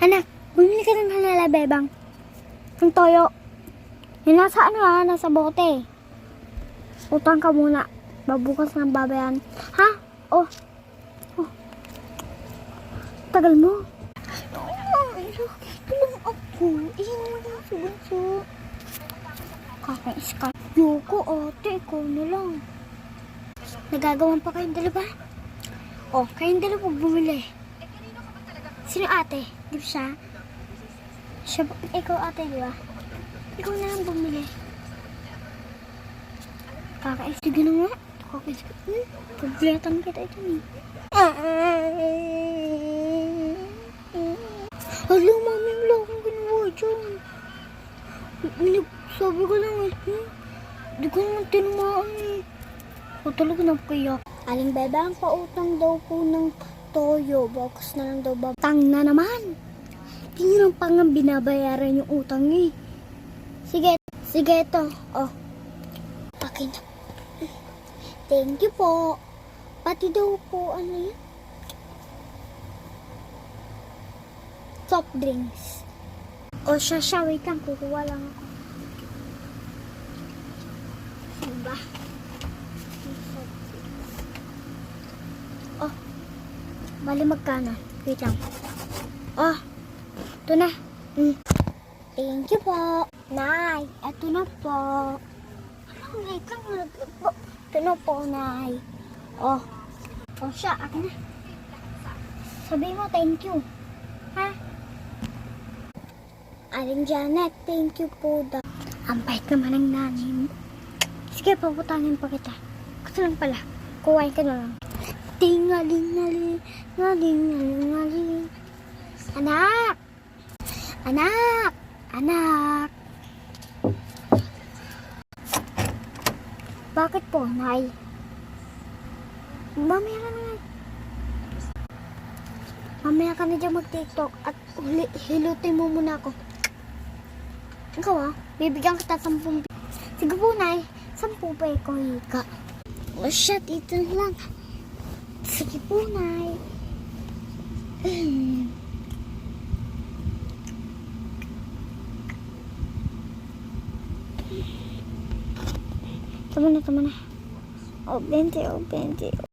Anak, bumili ka ng halala, bebang. Ang toyo. Yung nasa nasa bote. Utang ka muna. Babukas ng babayan. Ha? Oh. Tagal mo. Tulong ako. Iyan mo na sa bunso. Kakais ka. Yoko, ate. Ikaw na lang. Nagagawan pa kayong dalawa? Oh, kayong dalawa bumili. Sino ate? Di ba siya? Ikaw ate, di ba? Ikaw na lang bumili. Kakais. Sige na nga. Kakais ka. Pagletan kita ito ni. Hala, mami, wala akong ginawa dyan. Sabi ko lang di ko naman tinumaan O talaga napaiyak. Aling bebe, ang pautang daw po ng toyo. Box na lang daw ba? Tang na naman. Tingnan pa nga binabayaran yung utang eh. Sige ito. Oh. Akin na. Thank you po. Pati daw po, ano yan? Soft drinks. O siya, wait lang. Kukuha lang ako. Diba? Oh. Bali magkano? Wait lang. Oh. Ito na. Thank you po. Nay, ito na po. Wait lang. Ito na po, Nay. Oh. Oh, siya. Akin na. Sabihin mo, thank you. Ha? Aling Janet, thank you po daw. Ang bait naman ng nanay mo. Sige, paputangin pa kita. Kasi lang pala. Kuhain ka na lang. Tingaling-ngaling. Ngaling-ngaling. Anak! Anak! Anak! Bakit po, Nay? Mamaya ka na. Mamaya ka na dyan mag-tiktok at hilutin mo muna ako. Ikaw bibigyan kita 10. Sige po, Nay. 10 pa ikaw, hika. O siya, dito lang. Sige po, Nay. Tama na. Oh, 20.